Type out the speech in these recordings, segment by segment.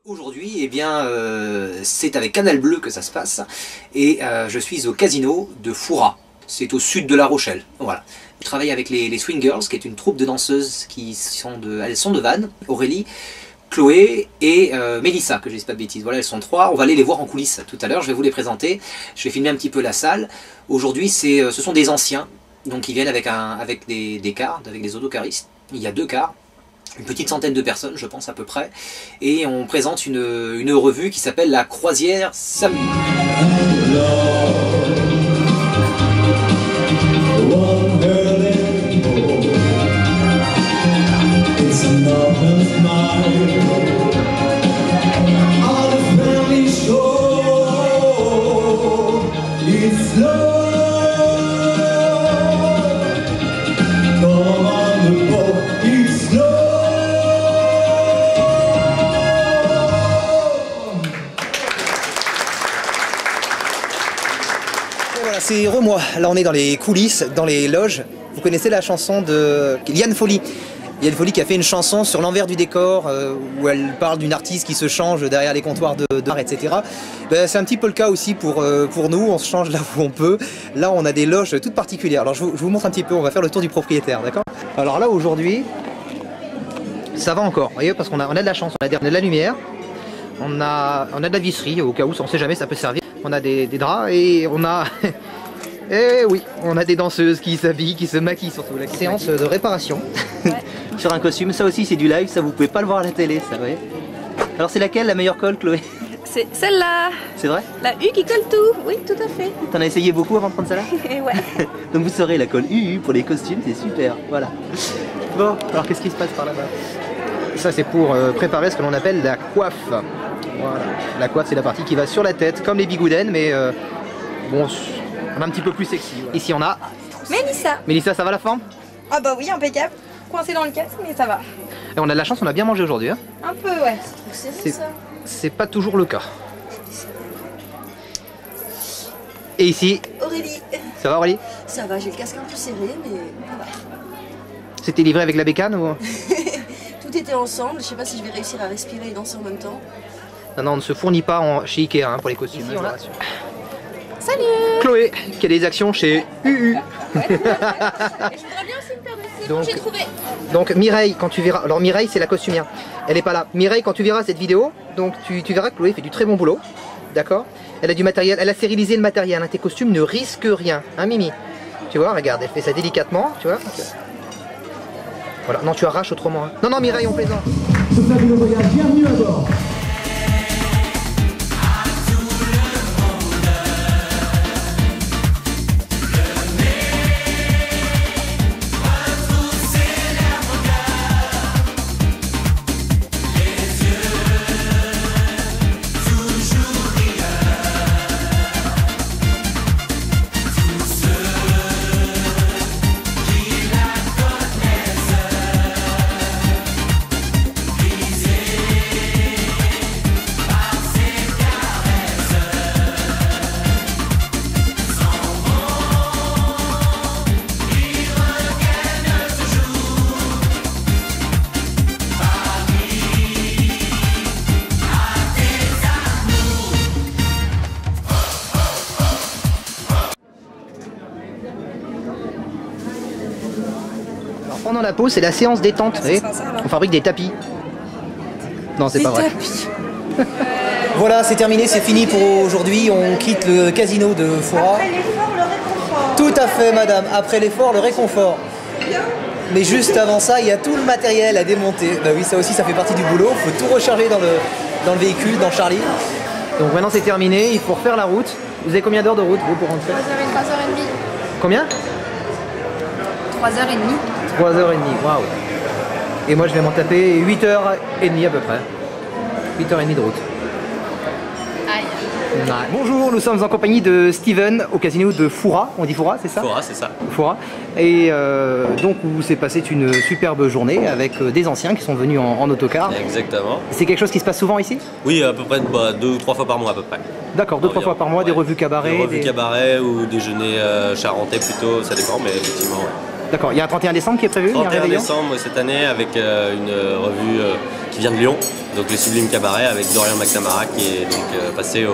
Aujourd'hui, eh bien, c'est avec Canal Bleu que ça se passe et je suis au casino de Foura. C'est au sud de La Rochelle. Voilà. Je travaille avec les Swing Girls, qui est une troupe de danseuses elles sont de Vannes, Aurélie, Chloé et Mélissa, que je dise pas de bêtises. Voilà, elles sont trois. On va aller les voir en coulisses tout à l'heure. Je vais vous les présenter. Je vais filmer un petit peu la salle. Aujourd'hui, ce sont des anciens, donc ils viennent avec des cars, avec des autocaristes. Il y a 2 cars. Une petite centaine de personnes, je pense à peu près, et on présente une revue qui s'appelle La Croisière s'amuse. C'est Remois, là on est dans les coulisses, dans les loges. Vous connaissez la chanson de Liane Folly. Liane Folly qui a fait une chanson sur l'envers du décor où elle parle d'une artiste qui se change derrière les comptoirs d'art, etc. Ben, c'est un petit peu le cas aussi pour nous, on se change là où on peut. Là on a des loges toutes particulières. Alors je vous montre un petit peu, on va faire le tour du propriétaire, d'accord? Alors là aujourd'hui, ça va encore, vous voyez, parce qu'on a de la chance, on a de la lumière, on a de la visserie, au cas où, on ne sait jamais, ça peut servir. On a des draps et on a... Eh oui, on a des danseuses qui s'habillent, qui se maquillent surtout. La séance de réparation sur un costume, ça aussi c'est du live, ça vous pouvez pas le voir à la télé, ça, ouais. Alors c'est laquelle la meilleure colle, Chloé? C'est celle-là. C'est vrai? La U qui colle tout, oui, tout à fait. T'en as essayé beaucoup avant de prendre celle-là? Ouais. Donc vous saurez la colle UU pour les costumes, c'est super, voilà. Bon, alors qu'est-ce qui se passe par là-bas? Ça c'est pour préparer ce que l'on appelle la coiffe. Voilà, la coiffe c'est la partie qui va sur la tête, comme les bigoudens, mais bon, on a un petit peu plus sexy. Voilà. Ici on a... Mélissa. Mélissa, ça va la forme? Ah bah oui, impeccable. Coincé dans le casque, mais ça va. Et on a de la chance, on a bien mangé aujourd'hui. Hein. Un peu, ouais. C'est pas toujours le cas. Et ici? Aurélie. Ça va Aurélie? Ça va, j'ai le casque un peu serré, mais ça va. C'était livré avec la bécane ou? Tout était ensemble, je sais pas si je vais réussir à respirer et danser en même temps. Non, non, on ne se fournit pas chez Ikea hein, pour les costumes. Ici, on a... Salut Chloé, qui a des actions chez UU. Ouais, je voudrais bien aussi me perdre. C'est bon, j'ai trouvé. Donc Mireille, quand tu verras... Alors Mireille, c'est la costumière. Elle est pas là. Mireille, quand tu verras cette vidéo, donc tu verras que Chloé fait du très bon boulot. D'accord? Elle a du matériel, elle a stérilisé le matériel. Hein. Tes costumes ne risquent rien. Hein, Mimi? Tu vois, regarde, elle fait ça délicatement, tu vois. Voilà, non, tu arraches autrement. Hein. Non, non, Mireille, on plaisante. Bienvenue à bord. Pendant la pause, c'est la séance détente. On fabrique des tapis. Non, c'est pas vrai. Voilà, c'est terminé, c'est fini pour aujourd'hui. On quitte le casino de Foura. Après l'effort, le réconfort. Tout à fait, madame. Après l'effort, le réconfort. Mais juste avant ça, il y a tout le matériel à démonter. Bah oui, ça aussi, ça fait partie du boulot. Il faut tout recharger dans le véhicule, dans Charlie. Donc maintenant, c'est terminé. Il faut refaire la route. Vous avez combien d'heures de route, vous, pour rentrer? 3h30. Combien? 3h30. 3h30, waouh. Et moi je vais m'en taper 8h30 à peu près. 8h30 de route. Aïe. Ouais. Bonjour, nous sommes en compagnie de Steven au casino de Foura. On dit Foura, c'est ça? Foura, c'est ça. Foura. Et donc où s'est passée une superbe journée avec des anciens qui sont venus en autocar. Exactement. C'est quelque chose qui se passe souvent ici? Oui, à peu près 2 ou 3 fois par mois à peu près. D'accord, 2-3 fois par mois, ouais. des revues cabaret. Des revues cabaret ou déjeuner charentais plutôt, ça dépend, mais effectivement, ouais. D'accord, il y a un 31 décembre qui est prévu, il y a un 31 réveillon. décembre cette année avec une revue qui vient de Lyon, donc les Sublimes Cabarets avec Dorian McNamara qui est donc passé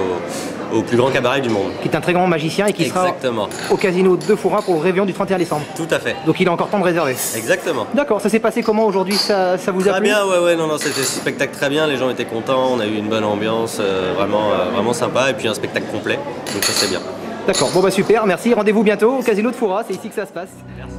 au plus grand cabaret du monde. Qui est un très grand magicien et qui Exactement. sera au casino de Fourra pour le réveillon du 31 décembre. Tout à fait. Donc il a encore temps de réserver. Exactement. D'accord, ça s'est passé comment aujourd'hui, ça vous a Très plu? bien, ouais, non, c'était un spectacle très bien, les gens étaient contents, on a eu une bonne ambiance, vraiment sympa, et puis un spectacle complet, donc ça c'est bien. D'accord, bon bah super, merci, rendez-vous bientôt au casino de Fourra, c'est ici que ça se passe. Merci.